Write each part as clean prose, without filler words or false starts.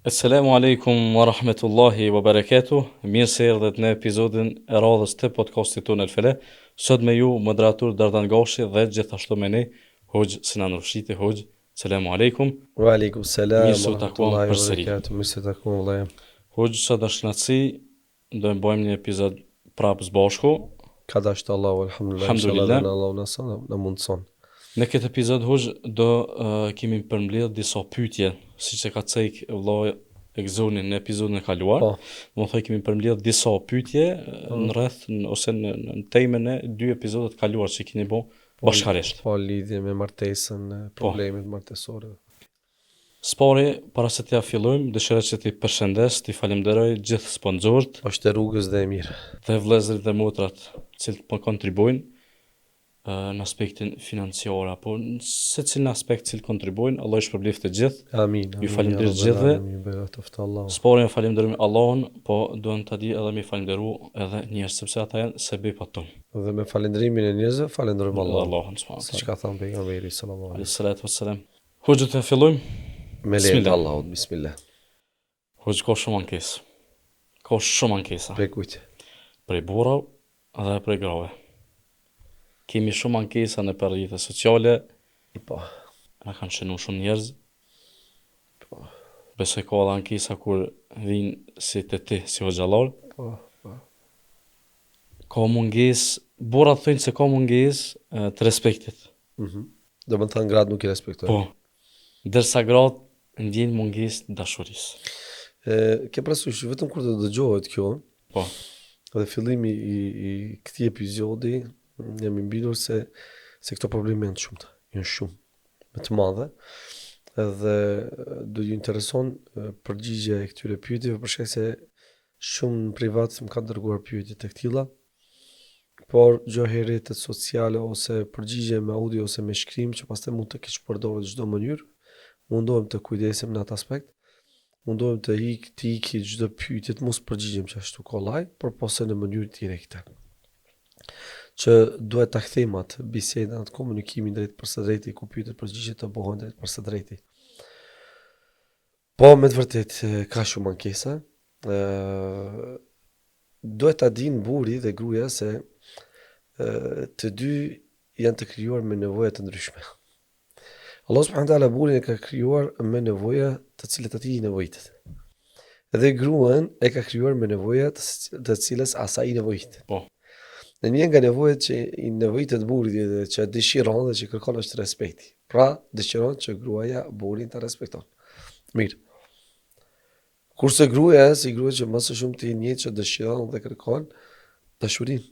Assalamu alaikum wa rahmetullahi wa barakatuh. Mirë se erdhët në episodin e radhës të podcastit tonë El Fele. Sot me ju moderator Dardan Gashi dhe gjithashtu me ne Hoxh Sinan Rushiti. Hoxh, selamu alaikum. Wa alaikum salam Mirë se wa u takuam rahmatullahi wa përsëri. barakatuh. Mirë se u takuam vëllai. Hoxh, sot është knatësi, do të bëjmë një episod prapë së bashku. Ka dashur Allahu, alhamdulillah. Alhamdulillah. Inshallah Allahu na son, na mundson. Në këtë episod Hoxh do kemi përmbledh disa pyetje, siç e ka cek vëllai Egzonin në episodin e kaluar. Po. Do të kemi përmbledh disa pyetje në rreth ose në temën e dy episodet kaluar që keni bë bashkërisht. Po lidhje me martesën, problemet martesore. Spari, para se t'ja fillojmë, dëshiroj që t'i përshëndes, t'i falenderoj gjithë sponsorët Është e rrugës dhe e mirë. dhe vëllezërit dhe motrat që po kontribuojnë në aspektin financiar apo në secilin aspekt që kontribuojnë. Allah i shpërbleft të gjithë. Amin. Ju falenderoj gjithëve. Berat Allahu. Sparin falenderojmë Allahun, po duhen ta di edhe me falenderu edhe njerëz sepse ata janë sebepat tonë. Dhe me falendrimin e njerëzve falenderojmë Allahun. Allahun subhanallahu. Siç ka thënë pejgamberi sallallahu alaihi Alayhi salatu wassalam. Hoxhë të fillojmë. Me lejen e Bismillah. Allahut, bismillah. Hoxhë ka shumë ankesë. Ka shumë ankesa. Prej kujt? Prej burra dhe prej grave. Kemi shumë ankesa në për rrjetet sociale, Po. na kanë shënuar shumë njerëz. Po. Besoj ka edhe ankesa kur vinë si te ti, si hoxhallar. Po. Ka mungesë, burrat thonë se ka mungesë të respektit. Do të thënë gratë nuk i respektojnë. Po. Ndërsa gratë ndjen mungesë dashurisë. Ke parasysh vetëm kur të dëgjohet kjo, Po. dhe fillimi i këtij episodi jam i mbitur se këto probleme janë shumëta, janë shumë, më të madhe, edhe do ju intereson përgjigje e këtyre pyetjeve për shkak se shumë në privat më kanë dërguar pyetje të këtilla, por gjohe rrjetet sociale ose përgjigje me audio ose me shkrim që pastaj mund të keq përdorur në çdo mënyrë, mundohem të kujdesim në atë aspekt. Mundohem të iki çdo pyetje të mos përgjigjem që ashtu kollaj, por pse në mënyrë direkte. Që duhet ta kthejmë atë bisedën, atë komunikimin drejt për së drejti, ku pyetjet përgjigjet të bëhen drejt për së drejti. Po me të vërtet ka shumë ankesa. Duhet ta dinë burri dhe gruaja se të dy janë të krijuar me nevoja të ndryshme. Allah subhanahu wa taala burin e ka krijuar me nevoja të cilat atij i nevojitet. Dhe gruan e ka krijuar me nevoja të cilës asaj i nevojitet. Po. Në një nga nevojat që i nevojitet burrit dhe që dëshiron dhe që kërkon është respekti. Pra, dëshiron që gruaja burrin ta respekton. Mirë. Kurse gruaja, si gruaja që më së shumti njëjtë që dëshiron dhe kërkon dashurinë.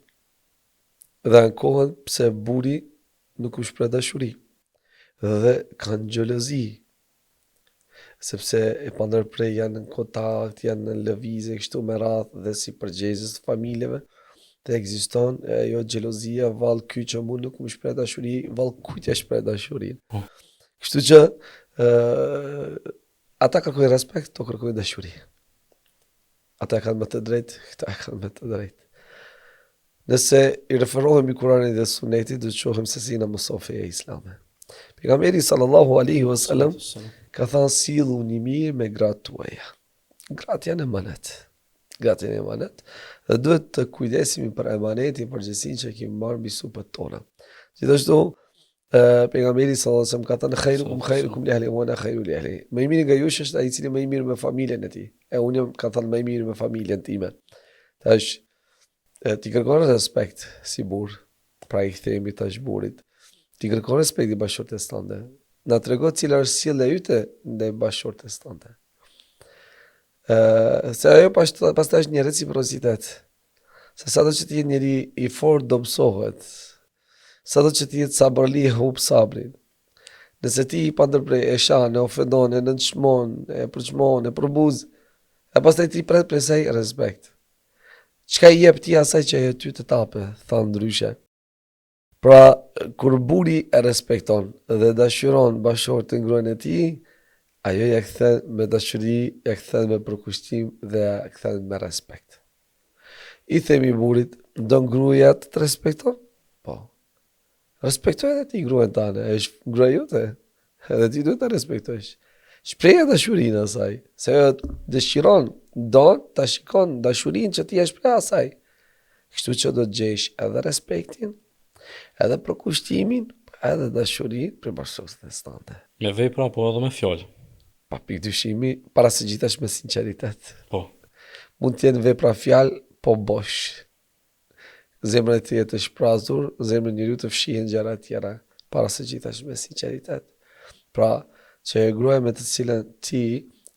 Dhe ankohen pse burri nuk u shpreh dashuri. Dhe kanë xhelozi. Sepse e pandërprej janë në kontakt, janë në lëvizje kështu me radhë dhe si përgjegjës të familjeve. Të ekziston ajo xhelozia, vallë ky që mu nuk më shpreh dashuri, vallë kujt ja shpreh dashurinë. Po. Kështu që ata kërkojnë respekt, to kërkojnë dashuri. Ata kanë më të drejtë, këta kanë më të drejtë. Nëse i referohemi Kuranit dhe Sunetit, do të shohim se si na mëson feja islame. Pejgamberi sallallahu alaihi wasallam ka thënë silluni mirë me gratë tuaja. Gratë janë emanet. Gratë janë emanet. Dhe duhet të kujdesemi për emanetin, për përgjegjësinë që kemi marrë mbi supët tona. Gjithashtu, pejgamberi sallallahu alaihi wasallam ka thënë khairukum li ahli wa ana khairu li ahli. Më i miri nga jush është ai i cili më i mirë me familjen e tij. E unë ka thënë më i mirë me familjen time. Tash ti kërkon respekt si burr, pra i themi tash burrit. Ti kërkon respekt i bashkëshortes tënde. Na tregon cila është sjellja yte ndaj bashkëshortes tënde. Se ajo pastaj është një reciprocitet. Se sa do që ti jetë njëri i fort do mësohet. Sa do që ti jetë sabërli hub sabrin. Nëse ti i pandërprej e shan, e ofendon, e nënçmon, e përçmon, e përbuz, e pastaj ti pret prej saj respekt. Çka i jep ti asaj që e ty të tape, tha ndryshe. Pra, kur buri e respekton dhe dashuron bashortin gruan e tij, ajo ja kthen me dashuri, ja kthen me përkushtim dhe ja kthen me respekt. I themi burit, don gruaja të respekton? Po. Respektoj edhe ti gruan tane, është gruaja jote, edhe ti duhet ta respektojsh. Shpreje dashurinë asaj, se ajo dëshiron, don ta shikon dashurinë që ti e shpreh asaj. Kështu që do të gjesh edhe respektin, edhe përkushtimin, edhe dashurinë për bashkëshorten tënde. Me vepra po edhe me fjalë. Pa pikëdyshimi, para së gjithash me sinqeritet. Po. Mund të jenë vepra fjalë, po bosh. Zemra e tij e të shprazur, zemra e njeriu të fshihen gjëra të tjera, para së gjithash me sinqeritet. Pra, që e gruaja me të cilën ti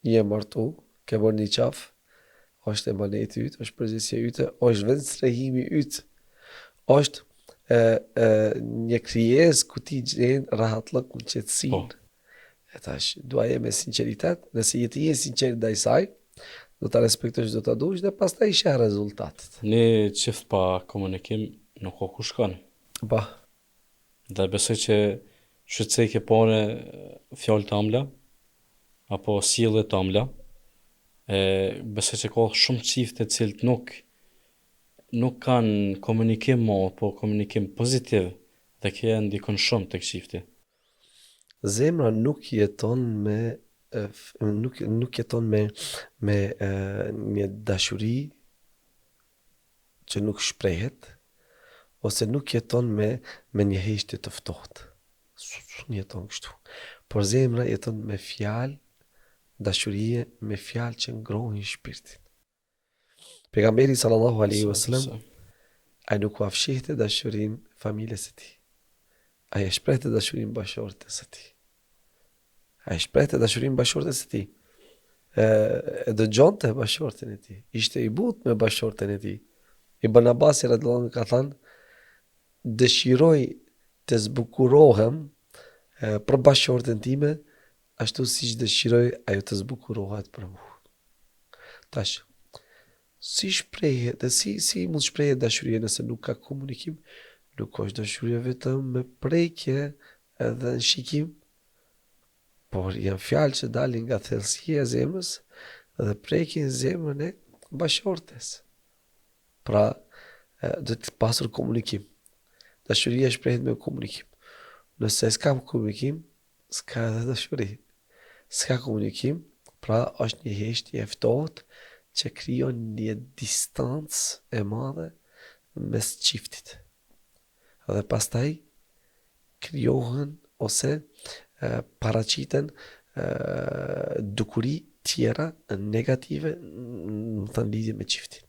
je martu, ke bërë një qaf, është emaneti yt, është përgjegjësia yte, është vetë strehimi yt, është një krijesë ku ti gjen rahatlëkun, qetësinë. E tash, duaje me sinqeritet, nëse je ti je sinqert ndaj saj, do ta respektosh, do ta dush dhe pastaj sheh rezultatet. Një çift pa komunikim nuk ka ku shkon. Pa, Dhe besoj që shqetësej ke pone fjalë të ëmbla, apo sjellje të ëmbla. Besoj që ka shumë çifte të cilët nuk kanë komunikim po komunikim pozitiv dhe kjo ndikon shumë tek çifti. zemra nuk jeton me një dashuri që nuk shprehet, ose nuk jeton me një heshtje të ftohtë. S'un jeton kështu. Por zemra jeton me fjalë, dashurie, me fjalë që ngrohin shpirtin. Pejgamberi sallallahu alaihi wasallam, ai nuk u afshihte dashurinë familjes së tij. Ai e shprehte dashurinë bashortes së tij. Ai shprehte dashurinë bashortes së tij. E dëgjonte bashorten e tij. Ishte i butë me bashorten e tij. Ibn Abbasi radhiyallahu anhu ka thënë, dëshiroj të zbukurohem për bashorten time, ashtu siç dëshiroj ajo të zbukurohet për mua. Tash, si shprehet dhe si mund shprehet dashuria nëse nuk ka komunikim? Nuk është dashuria vetëm me prekje edhe në shikim, por janë fjalë që dalin nga thellësia e zemrës dhe prekin zemrën e bashortes. Pra, do të pasur komunikim. Dashuria shprehet me komunikim. Nëse s'ka komunikim, s'ka edhe dashuri. S'ka komunikim, pra është një heshtje e ftohtë që krijon një distancë e madhe mes çiftit. Dhe pastaj krijohen ose paraqiten dukuri tjera negative në të lidhje me çiftin.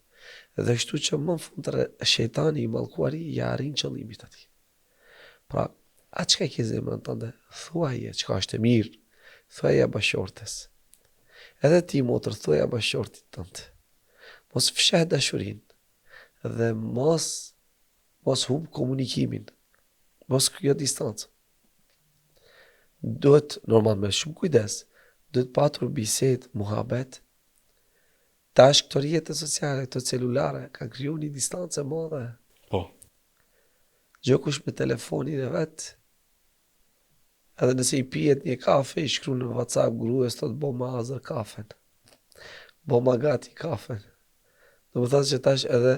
Dhe kështu që më në fund shejtani i mallkuari ja arrin qëllimit atij. Pra, atë çka ke zemrën tënde, thuaje çka është e mirë, thuaje bashortes. Edhe ti motër thuaje bashortit tënd. Mos fsheh dashurinë dhe mos humb komunikimin. Mos krijo distancë. Duhet normal me shumë kujdes, duhet patur bisedë, muhabet. Tash këto rrjete sociale, këto celulare kanë kriju një distancë e madhe. Po. Gjokush me telefonin e vet. Edhe nëse i pijet një kafe, i shkruan në WhatsApp gruas thot bo ma hazër kafen. Bo ma gati kafen. Do më thasë që tash edhe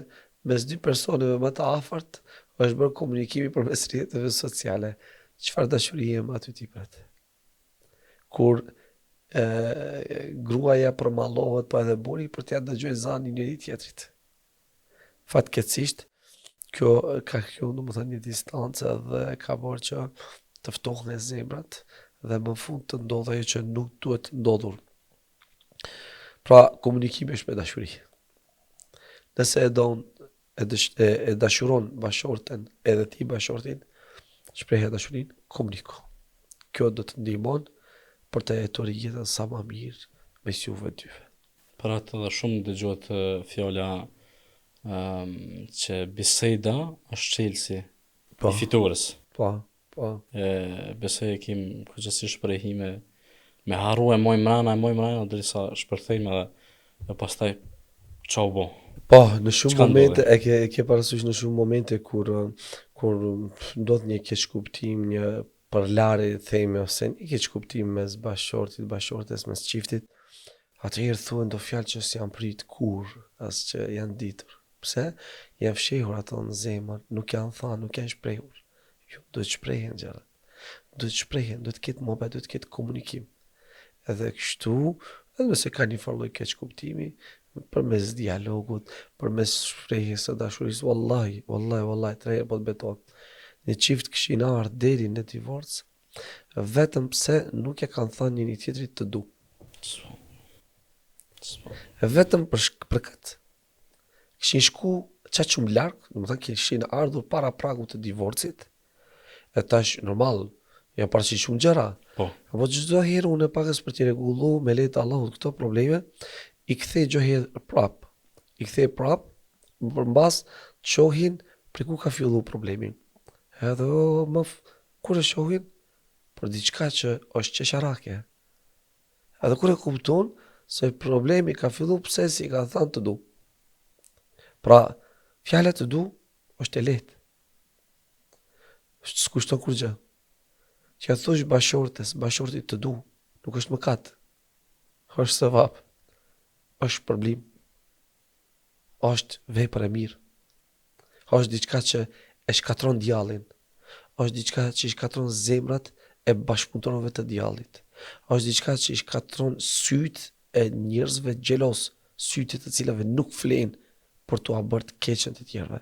mes dy personave më të afërt është bërë komunikimi përmes rrjeteve sociale. Çfarë dashurie më aty tiprat? Kur gruaja përmallohet po edhe buri për t'ja dëgjoj zanin njëri tjetrit. Fatkeqësisht, kjo ka kriju domethënë një distancë dhe ka bërë që të ftohen zemrat dhe më fund të ndodhë ajo që nuk duhet ndodhur. Pra, komunikimi është me dashuri. Nëse e dashuron bashorten, edhe ti bashortin, shprehja dashurinë, komuniko. Kjo do të ndihmon për të jetuar jetën sa më mirë mes juve dyve. Për atë edhe shumë dëgjohet fjala që biseda është çelësi i fitues. Po. Besoj e kim përgjithësisht shprehime me harru e moj mrana, derisa shpërthejmë dhe pastaj çau bo. Po, në shumë Çka momente ndodhi? e ke parasysh në shumë momente kur ndodh një keqkuptim, një përlarje themi ose një keqkuptim mes bashkëshortit, bashkëshortes, mes çiftit, atëherë thuhen do fjalë që s'janë prit kurr, as që janë ditur. Pse? Janë fshehur ato në zemër, nuk janë thënë, nuk janë shprehur. Jo, duhet shprehen gjëra. Duhet shprehen, duhet ketë mohabet, duhet ketë komunikim. Edhe kështu, edhe nëse ka një farë lloj keqkuptimi, përmes dialogut, përmes shprehjes së dashurisë, wallahi, tre herë po të betohet. Një çift kishin ardhur deri në divorc, vetëm pse nuk e kanë thënë njëri tjetrit të du. Vetëm për këtë. Kishin shku çaq shumë larg, domethënë kishin ardhur para pragut të divorcit, e tash normal, janë paraqitur shumë gjëra. Po. Apo çdo herë unë pagas për t'i rregullu me lehtë Allahut këto probleme, i kthej çdo herë prap. I kthej prap, përmbas shohin për ku ka fillu problemi. Edhe kur e shohin për diçka që është qesharake. Edhe kur e kupton se problemi ka fillu pse si ka thënë të du. Pra, fjala të du është e lehtë. S'kushton kur gjë. Që ja thosh bashortit të du, nuk është mëkat. Është sevap. Është përblim. Është vepër e mirë. Është diçka që e shkatron djallin. Është diçka që i shkatron zemrat e bashkëpunëtorëve të djallit. Është diçka që i shkatron syt e njerëzve xhelos, sytë të cilave nuk flen për t'u bërë të keqen të tjerëve.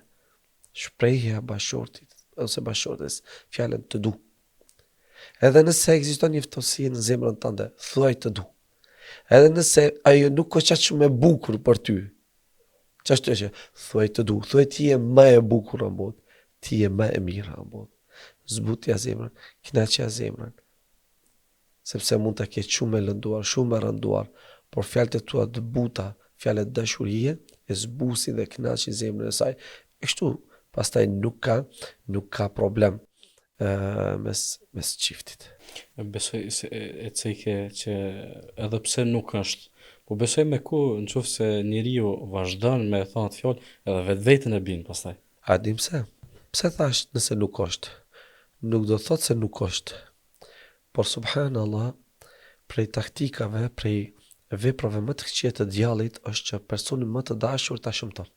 Shprehja e bashortit ose bashortes fjalën të du. Edhe nëse ekziston një ftosje në zemrën tënde, thuaj të du. Edhe nëse ajo nuk është aq shumë e bukur për ty, ç'është që thuaj të du, thuaj ti je më e bukur në botë, ti je më e mirë në botë. Zbutja zemrën, kënaqja zemrën. Sepse mund të ketë shumë e lënduar, shumë e rënduar, por fjalët e tua të buta, fjalët dashurie, e zbusin dhe kënaqin zemrën e saj. E kështu, pastaj nuk ka problem mes çiftit. Besoj se e ceke që edhe pse nuk është, po besoj me ku në qoftë se njeriu vazhdon me thonë të fjalë, edhe vetveten e bin pastaj. A dim pse? Pse thash nëse nuk është? Nuk do thot se nuk është. Por subhanallah, prej taktikave, prej veprave më të këqija të djallit është që personin më të dashur ta shëmton.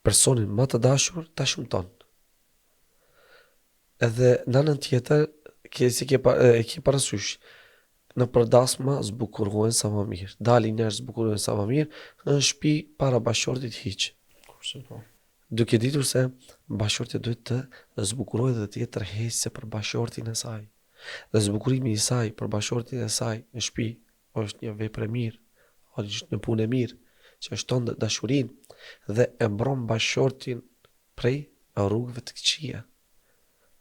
Personin më të dashur ta shëmton. Edhe në anën tjetër, e ke parasysh, në përdasma zbukurohen sa më mirë. Dalin njerëz zbukurohen sa më mirë, në shtëpi para bashkëshortit hiq. Kurse po. Duke ditur se bashkëshortja duhet të zbukurohet dhe të jetë tërheqëse për bashkëshortin e saj. Dhe zbukurimi i saj për bashkëshortin e saj në shtëpi është një vepër e mirë, është një punë e mirë, që shton dashurinë dhe e mbron bashkëshortin prej rrugëve të këqija.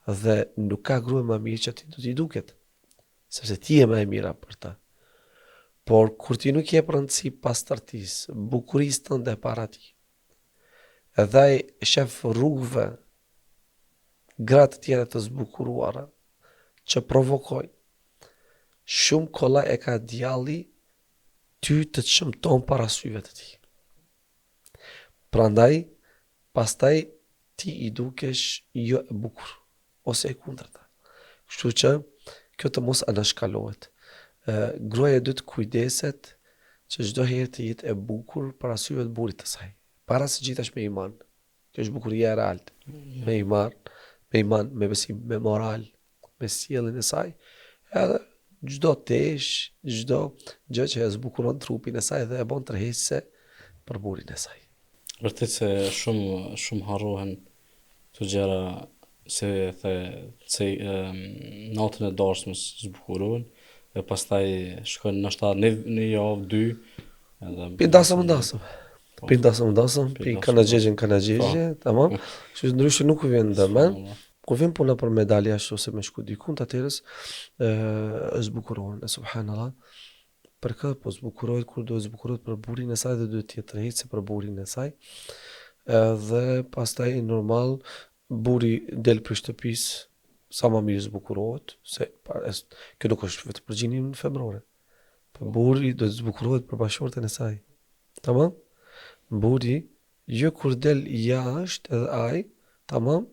Dhe nuk ka grua më mirë që ti do t'i duket, sepse ti je më e mira për ta. Por kur ti nuk jep rëndësi pastërtisë, bukurisë tënde para ti, edhe ai shef rrugëve gratë të tjera të zbukuruara që provokojnë, shumë kollaj e ka djalli ty të çmton para syve të tij. Prandaj, pastaj ti i dukesh jo e bukur ose e kundërta. Kështu që kjo të mos anashkalohet. Gruaja duhet kujdeset që çdo herë të jetë e bukur para syve të burrit të saj. Para së gjithash me iman. Kjo është bukuria e realt. Me iman, me besim, me moral, me sjelljen e saj. Edhe çdo tesh, çdo gjë që e zbukuron trupin e saj dhe e bën tërheqëse për burrin e saj. Vërtet se shumë harrohen të gjëra se natën e dashmes zbukurohen e pastaj shkojnë ndoshta në javë dy edhe Pindasëm, Po. pi kanagjegjën, tamam. Që ndryshe nuk u vjen ndërmend. Kur vjen puna për medalja ashtu ose me shku dikun të atërës, zbukurohen, e subhanallah. Për këtë po zbukurohet kur do zbukurohet për burrin e saj dhe duhet të jetë tërheqëse për burrin e saj. Dhe pastaj normal burri del për shtëpisë sa më mirë zbukurohet, se kjo nuk është vetë përgjigje femërore. Po burri do të zbukurohet për bashkëshorten e saj. Tamam? Buri, jo kur del jashtë edhe ai, tamam,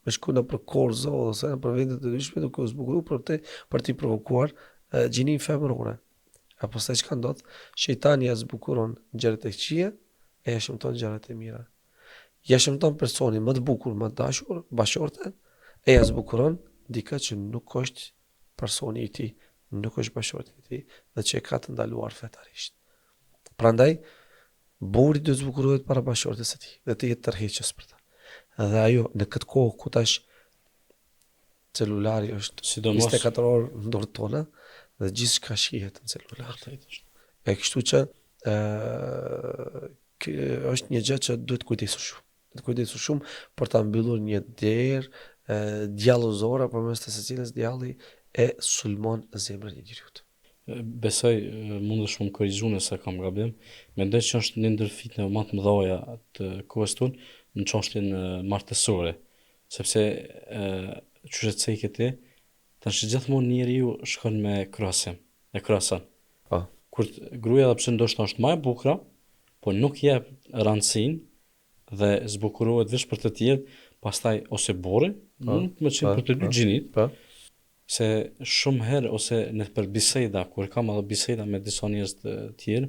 me shku në për korzo ose në për vendet e dyshme duke u zbukuru për t'i provokuar gjinin femërore. Apo se çka ndodh, shejtani ja zbukuron gjërat e këqija e ja shëmton gjërat e mira. Ja shëmton personin më të bukur, më të dashur, bashorten, e ja zbukuron dikë që nuk është personi i tij, nuk është bashorti i tij dhe që e ka të ndaluar fetarisht. Prandaj, buri duhet zbukurohet para bashortes së tij dhe të jetë tërheqës për ta. Dhe ajo në këtë kohë ku tash celulari është Sidomos 24 orë në dorë tona dhe gjithçka shihet në celular. E kështu që është një gjë që duhet kujdesur shumë. Duhet kujdesur shumë për ta mbyllur një derë djallëzore përmes të secilës djalli e sulmon zemrën e njeriut. Besoj mundesh më korrigju nëse kam gabim. Mendoj që është një ndër fitnë më të mëdha të kohës tonë në çështjen martësore, sepse çuçi ti tash gjithmonë njeriu shkon me krahasim, e krahason. Po. Kur gruaja edhe pse ndoshta është më e bukur, po nuk jep rëndësinë dhe zbukurohet vetëm për të tjerë, pastaj ose burri, mund të më qenë për të dy gjinit, Po. se shumë herë ose në për biseda, kur kam edhe biseda me disa njerëz të tjerë,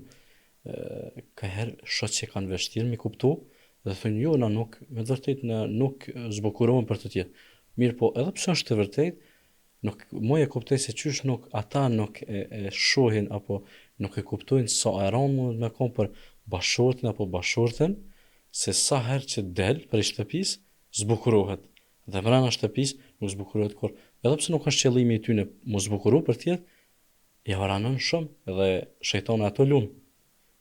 ka herë shoh që kanë vështirë mi kuptu dhe thonë jo, na nuk, me vërtet na nuk zbukurohen për të tjerë. Mirë po, edhe pse është të vërtet, nuk moj e kuptoj se qysh nuk ata nuk e shohin apo nuk e kuptojnë sa e rënd mund me kon për bashortin apo bashorten, se sa herë që del për shtëpis zbukurohet dhe brenda shtëpis nuk zbukurohet kur. Edhe pse nuk është qëllimi i tyre mu zbukuru për tjetër, ja varanon shumë dhe shejtani ato lum.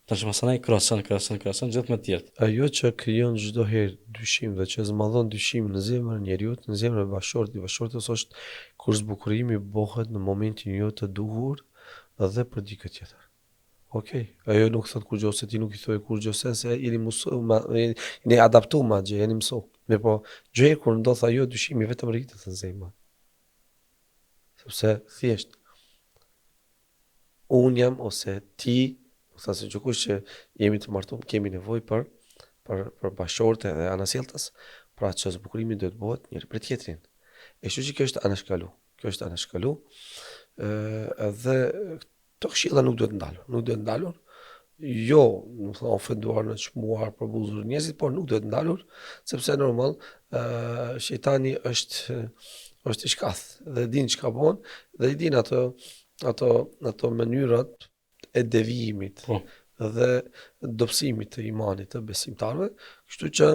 Tash masanai krahason gjithë me të tjerë. Ajo që krijon çdo herë dyshim dhe që zmadhon dyshim në zemrën e njeriu, në zemrën e bashortit është kur zbukurimi bëhet në momentin jo të duhur dhe për dikë tjetër. Okej, ajo nuk thot kur gjose ti nuk i thoj kur gjose se jeni adaptuar madje, jeni mësu. Mirë po, gjë kur ndodh ajo dyshimi vetëm rritet në zemër. Sepse thjesht unë jam ose ti, thasë që kush që jemi të martuar, kemi nevojë për bashortë dhe anasjelltas, pra që zbukurimi duhet bëhet njëri për tjetrin. E kështu që kjo është anashkalu, edhe këto këshilla nuk duhet ndalur, jo, nuk thon ofenduar në çmuar për buzur njerëzit, por nuk duhet ndalur, sepse normal shejtani është i shkath dhe din çka bën dhe i din ato mënyrat e devijimit dhe dobësimit të imanit të besimtarëve, kështu që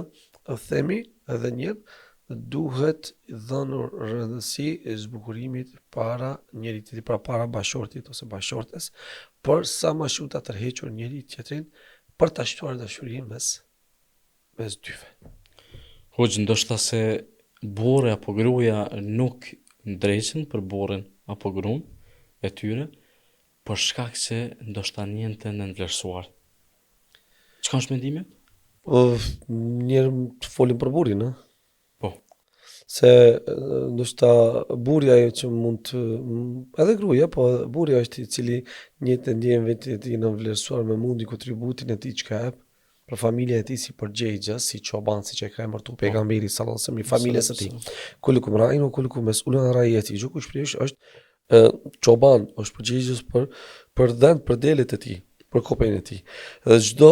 themi edhe njëherë duhet dhënur rëndësi e zbukurimit para njëri tjetrit, pra para bashortit ose bashortes, për sa më shumë ta tërhequr njëri tjetrin për ta shtuar dashurinë mes dyve. Hoxh, ndoshta se burri apo gruaja nuk ndreqen për burrin apo gruan e tyre, për shkak se ndoshta njënte në vlerësuar. Çka është mendimi? Njerë të folim për burrin, ë? Po. Se ndoshta burri ajo që mund të edhe gruaja, po burri është i cili njëtë ndjen vetë i në vlerësuar me mundi kontributin e tij që ka jep për familjen e tij si përgjegjës, si çoban, siç e ka emërtuar pejgamberi sallallahu alajhi wasallam, familjes së tij. Kullukum ra'in wa kullukum mas'ulun an ra'iyati. Ju kush prish është çoban, është përgjegjës për dhënë për delet e tij, për kopën e tij. Dhe çdo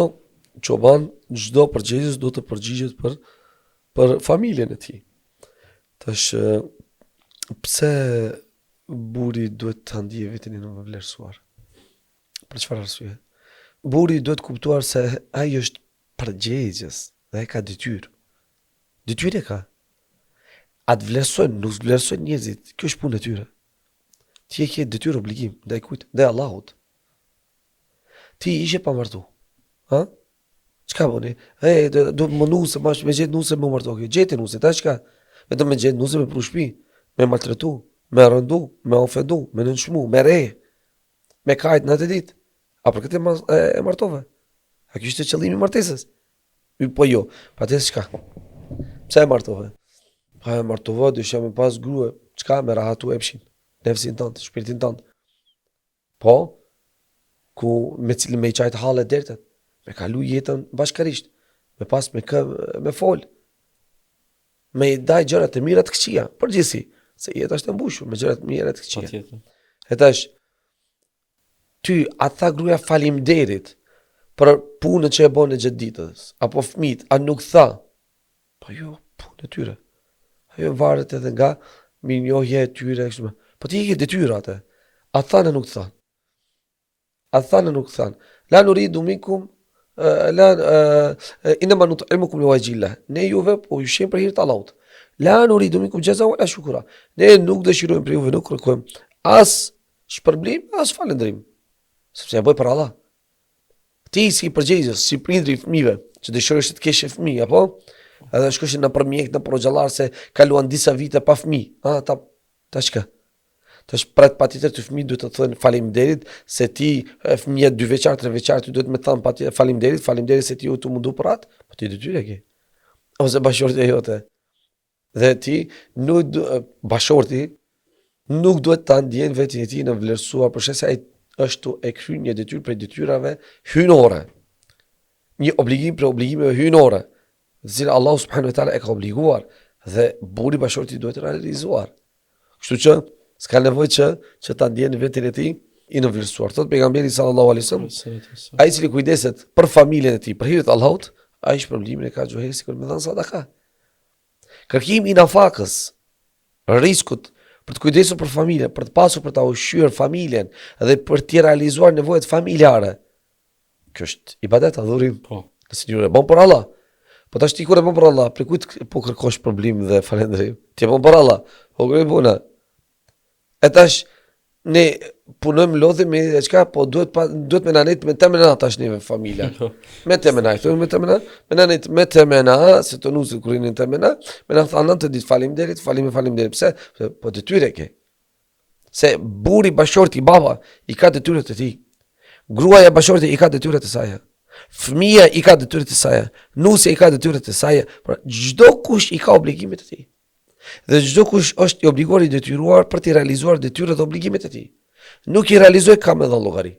çoban, çdo përgjegjës do të përgjigjet për familjen e tij. Tash pse burri duhet të ndijë veten e në vlerësuar? Për çfarë arsye? Burri duhet kuptuar se ai është përgjegjës dhe ai ka detyrë. Detyrë ka. Atë vlerësojnë, nuk vlerësojnë njerëzit. Kjo është punë e tyre. Ti e ke detyrë obligim ndaj kujt? Ndaj Allahut. Ti ishe pa martu. Ha? Çka bëni? Do të më nuse, bash me gjetë nuse më martu. Gjeti nuse, ta çka? Vetëm me gjetë nuse me pru shtëpi, me maltretu, me rëndu, me ofendu, me nënshmu, me re, me kajt në atë ditë. A për këtë e martove? A kjo ishte qëllimi i martesës? Po jo, patjetër çka? Pse e martove? Pa e martova, dysha me pas grua, çka me rahatu epshin, nefsin tënd, shpirtin tënd. Po, ku me cilin me i qajtë hallet dertet, me kalu jetën bashkarisht, me pas me fol, me i daj gjërat e mira të këqija, përgjithësi, se jeta është e mbushur me gjërat e mira të këqija. Patjetër. E tash, ty a tha gruaja faleminderit për punën që e bën në gjatë ditës, apo fëmijët, a nuk tha? Po jo, punë e tyre. Ajo varet edhe nga mirënjohja e tyre, kështu. Po ti i ke detyra atë. A thanë nuk thanë? A thanë nuk thanë? La nuridu minkum inma nut'imukum liwajhillah. Ne juve po ju shem për hir të Allahut. La nuridu minkum jaza wala shukra. Ne nuk dëshirojmë për juve, nuk kërkojmë as shpërblim, as falëndrim. Sepse ja bëj për Allah. Ti si përgjegjës, si prindri i fëmijëve, që dëshirosh të kesh fëmijë, apo? Edhe shkoshin në përmjek, në progjallar se kaluan disa vite pa fëmijë. Ta shka? Tash pret patjetër të fëmijë duhet të thënë faleminderit se ti fëmijë 2 vjeçar, 3 vjeçar ti duhet më thënë patjetër faleminderit se ti u të mundu për atë, po ti detyrë ke. Ose bashorti e jote. Dhe ti nuk bashorti nuk duhet ta ndjen vetin e tij në vlerësuar për shkak se ai është e kryer një detyrë për detyrave hyjnore. Një obligim për obligimeve hyjnore, të cilat Allahu subhanahu wa taala e ka obliguar dhe burri bashorti duhet të realizuar. Kështu që s'ka nevojë që ta ndjen vetin e tij i në vlerësuar. Thot pejgamberi sallallahu alaihi wasallam, ai cili kujdeset për familjen e tij, për hir të Allahut, ai shpërblimin e ka gjuhë sikur me dhënë sadaka. Kërkimi i nafakës, riskut për të kujdesur për familjen, për të pasur për ta ushqyer familjen dhe për të realizuar nevojat familjare. Kjo është ibadet, adhurim. Po. Nëse njëri e bën për Allah. Po tash ti kur e bën për Allah, për kujt po kërkosh problem dhe falëndrim? Ti e bën për Allah. O gjë puna. E tash ne punojmë lodhim me çka, po duhet me nanet me temena tash neve familja. Me temena, me temena, se të nusit kurinin temena, me na thanë të ditë faleminderit, faleminderit. Pse? Po detyrë ke. Se burri bashorti baba i ka detyrat e tij. Gruaja bashorti i ka detyrat e saj. Fëmia i ka detyrat e saj. Nusja i ka detyrat e saj. Por çdo kush i ka obligimet e tij. Dhe çdo kush është i obliguar i detyruar për të realizuar detyrat dhe obligimet e tij. Nuk i realizoj kam edhe llogari.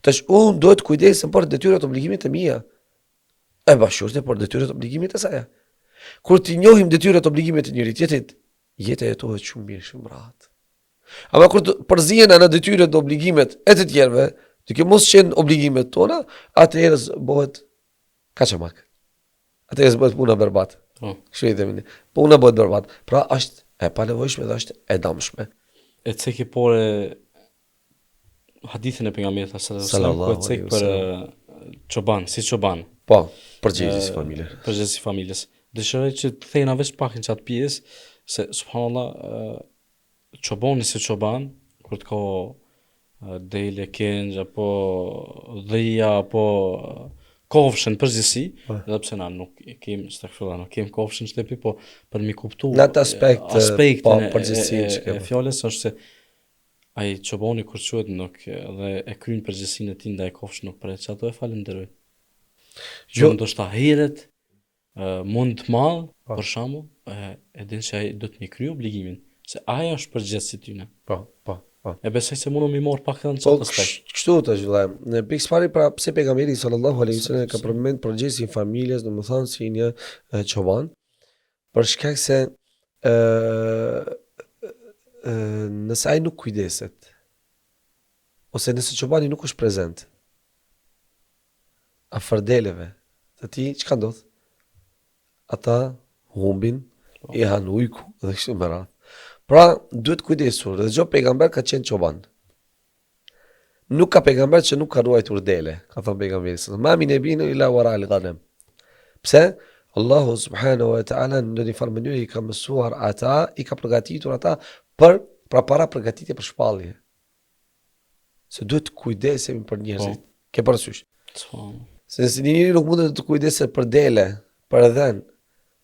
Tash unë duhet kujdesem për detyrat dhe obligimet e mia. E bashorti për detyrat dhe obligimet e saj. Kur ti njohim detyrat dhe obligimet e njëri tjetrit, jeta jetohet shumë mirë, shumë rahat. Ama kur të përzihen në detyrat dhe obligimet e të tjerëve, duke mos qenë obligimet tona, atëherë bëhet kaçamak. Atëherë bëhet puna berbat. Kështu i themi. Puna bëhet berbat. Pra është e panevojshme dhe është e dëmshme. E ceki por hadithin e pejgamberit sallallahu alaihi wasallam për çoban, si çoban. Po, përgjegjës familjes. Përgjegjës familjes. Dëshiroj që të thejna veç pak në çat pjesë se subhanallahu çobani si çoban kur të ka dele kenj apo dhia apo kofshën përgjithësi, edhe pse na nuk kemi stakfylla, nuk kemi kofshën shtepi, po për mi kuptu në atë aspektin po përgjithësi e fjalës është se ai çobani kur quhet nuk dhe e kryen përgjithësinë e tij ndaj kofshës nuk pret që ato e falenderoj. Jo ndoshta heret mund të madh, për shembull, e din se ai do të mi krye obligimin, se ai është përgjegjësi tyne. Po. E besoj se mundom mi marr pak në çfarë aspekt. Kështu tash vëllai. Në pikë pari pra pse pejgamberi sallallahu alaihi wasallam ka përmend përgjegjësinë familjes, domethënë si një çoban, për shkak se nëse ai nuk kujdeset ose nëse çobani nuk është prezent afër deleve të tij, çka ndodh? Ata humbin, i han ujku dhe kështu me radhë. Pra, duhet kujdesur, dhe çdo pejgamber ka qenë çoban. Nuk ka pejgamber që nuk ka ruajtur dele, ka thënë pejgamberi. Ma min nebin illa wara al-ghanam. Pse? Allahu subhanahu wa ta'ala në një farë mënyrë i ka mësuar ata, i ka përgatitur ata pra para përgatitje për shpallje. Se duhet kujdesemi për njerëzit. Ke parasysh. Se nëse njëri nuk mundet të kujdeset për dele, për dhën,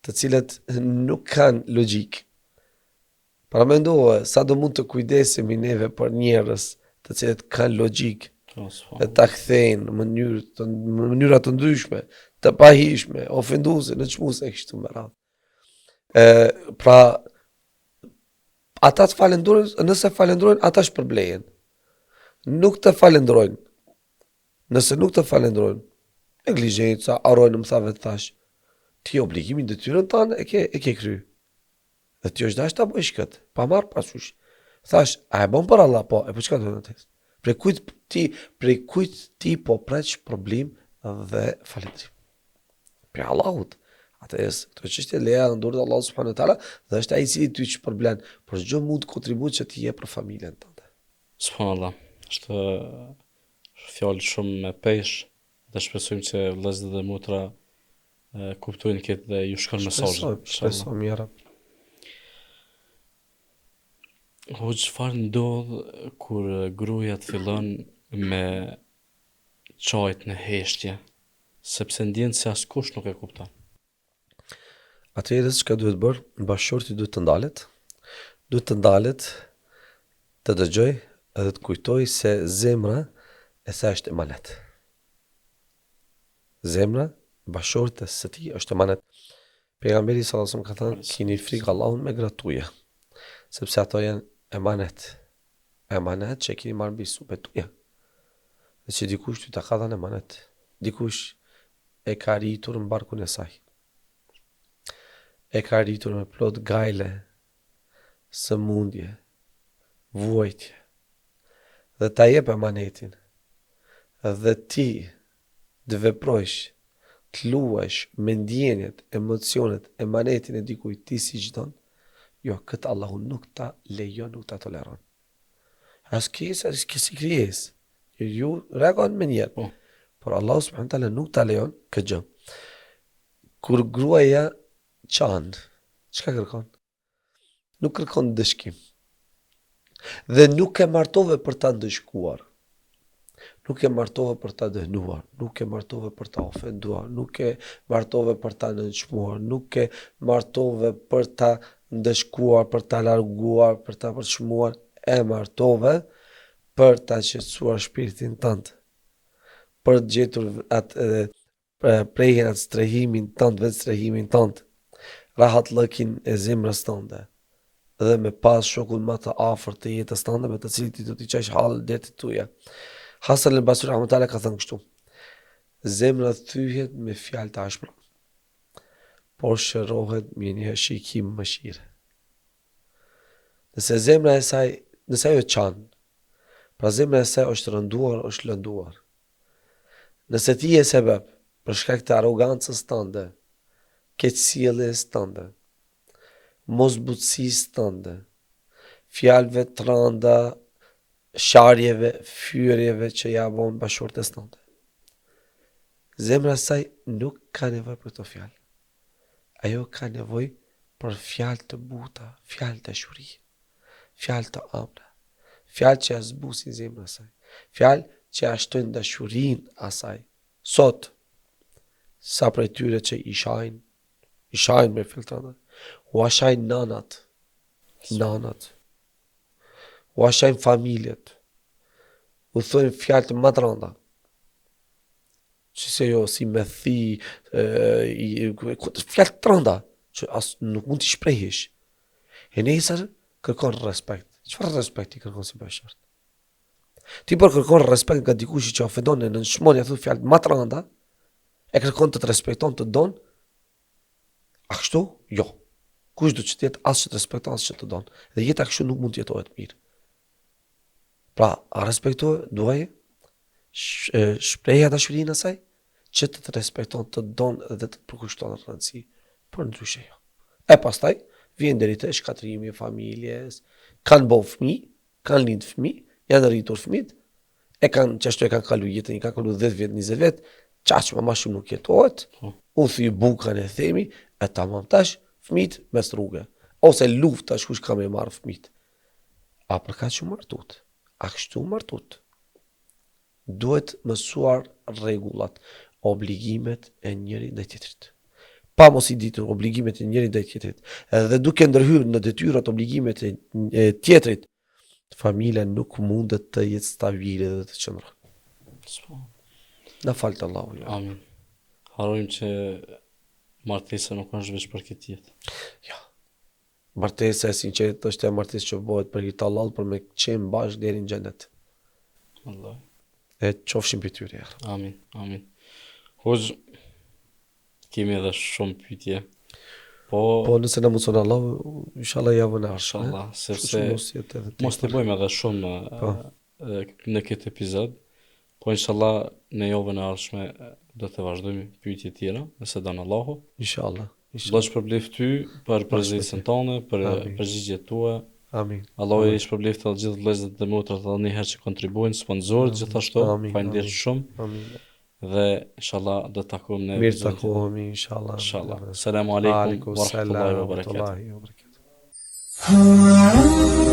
të cilët nuk kanë logjik. Para mendoje, sa do mund të kujdesemi neve për njerëz të cilët kanë logjik dhe ta kthejnë në mënyra të ndryshme, të pahishme, ofenduese, në çmuese kështu me radhë. Pra ata të falendrojnë, nëse falendrojnë, ata shpërblehen. Nuk të falendrojnë. Nëse nuk të falendrojnë, Neglizhenca, harrojnë më tha vetë thash. Ti obligimin detyrën tënde e ke kry. Dhe ti është dash ta bësh këtë, pa marrë parasysh. Thash, a e bën për Allah? Po, e po çka do të thotë? Prej kujt ti po preç problem dhe falëndrim. Për Allahut. Atëherë, këto çështje leja në dorë të Allahut subhanahu wa taala dhe është ai i cili ty që përblen për çdo mund kontribut që ti jep për familjen tënde. Subhanallah. Është fjalë shumë me peshë dhe shpresojmë që vëllezërit dhe motra kuptojnë këtë dhe ju shkon mesazhin. Shpresoj mira. Hoxh, çfarë ndodh kur gruaja të fillon me çajt në heshtje, sepse ndjen se askush nuk e kupton. Atëherë çka duhet bërë? Bashkëshorti duhet të ndalet. Duhet të ndalet, të dëgjoj edhe të kujtoj se zemra e saj është emanet. Zemra, bashkëshorti së tij është emanet. Pejgamberi sallallahu alajhi wasallam ka thënë, kini frikë Allahun me gratuje, sepse ato janë emanet. Emanet që keni marrë mbi supet tuaja. Dhe që dikush ty ta ka dhënë emanet. Dikush e ka rritur në barkun e saj. E ka rritur me plot gajle, sëmundje, vuajtje. Dhe ta jep emanetin. Dhe ti të veprojsh, të luash me ndjenjet, emocionet, emanetin e dikujt ti si çdon, jo, këtë Allahu nuk ta lejon, nuk ta toleron. As si krijes. Ju reagon me njerë. Por Allahu subhanahu wa taala nuk ta lejon këtë gjë. Kur gruaja çan, çka kërkon? Nuk kërkon dëshkim. Dhe nuk e martove për ta ndëshkuar. Nuk e martove për ta dënuar, nuk e martove për ta ofenduar, nuk e martove për ta nënçmuar, nuk e martove për ta ndëshkuar, për ta larguar, për ta përçmuar, e martove për ta qetësuar shpirtin tënd, për të gjetur atë prejhen atë strehimin tënd, vetë strehimin tënd, rahatlëkin e zemrës tënde, dhe me pas shokun më të afërt të jetës tënde, me të cilin ti do t'i qash halë detit tuja. Hasan al-Basri rahimahullah ka thënë kështu: zemra thyhet me fjalë të ashpra, por shërohet me një shikim mëshire. Nëse zemra e saj, nëse ajo çan, pra zemra e saj është rënduar, është lënduar. Nëse ti je sebeb për shkak të arrogancës tënde, keqsjelljes tënde, mosbutësisë tënde, fjalëve të rënda, sharjeve, fyerjeve që ja bën bashkëshortes tënde. Zemra e saj nuk ka nevojë për këto fjalë. Ajo ka nevojë për fjalë të buta, fjalë dashuri, fjalë të ëmbla, fjalë që zbusin zemrën e saj, fjalë që ashtojnë dashurinë asaj. Sot, sa prej tyre që i shajnë me filtrata, u ashajnë nanat, u ashajnë familjet, u thojnë fjalë të më të rënda, që se jo, si me thi, fjalë të rënda, që as nuk mund t'i shprejhish. E nesër kërkon respekt. Çfarë respekti kërkon si bashkëshort? Ti për kërkon respekt nga dikush që ofendon në nënçmon, ja thot fjalë më të rënda, e kërkon të respekton, të don. A kështu? Jo. Kush do të jetë as që të respekton, as që të don. Dhe jeta kështu nuk mund të jetohet mirë. Pra, a respektohet, duaj shprehja dashurinë e saj, që të respekton, të don dhe të përkushton rëndësi, por ndryshe jo. E pastaj vjen deri te shkatrimi i familjes, kanë bërë fëmijë, kanë lind fëmijë, janë rritur fëmijët, e kanë kalu jetën, i kanë kalu 10 vjet, 20 vjet, çaq më shumë nuk jetohet, u thy bukën e themi, e tamam tash fëmijët mes rrugë, ose luftë tash kush ka më marr fëmijët. A për ka që martut? A kështu martut? Duhet mësuar rregullat, obligimet e njëri ndaj tjetrit. Pa mos i ditur obligimet e njëri ndaj tjetrit, edhe duke ndërhyrë në detyrat obligimet e tjetrit, familja nuk mundet të jetë stabile dhe të qëndron. Na falë të Allahu. Ja. Amin. Harojmë që martesa nuk është veç për këtë jetë. Ja. Martesa e sinqerit është e martesë që bëhet për hir të Allahut, për me qenë bashkë deri në xhenet. Allah. E qofshim për tyre. Amin. Amin. Hoxh, kemi edhe shumë pyetje. Po nëse na mundson Allah, inshallah javën e ardhshme. inshallah, sepse mos të bëjmë edhe shumë në këtë epizod, po inshallah në javën e ardhshme do të vazhdojmë pyetje tjera, nëse don Allahu. Inshallah. Allah shpërbleft ty për prezentën tonë, për përgjigjet tua. Amin. Allah i shpërbleft të gjithë vëllezërit dhe motrat edhe një herë që kontribuojnë, sponsorët gjithashtu. Faleminderit shumë. Amin. Dhe inshallah do të takojmë në Mirë takohemi inshallah. Inshallah. Selamu alaikum wa rahmatullahi wa barakatuh.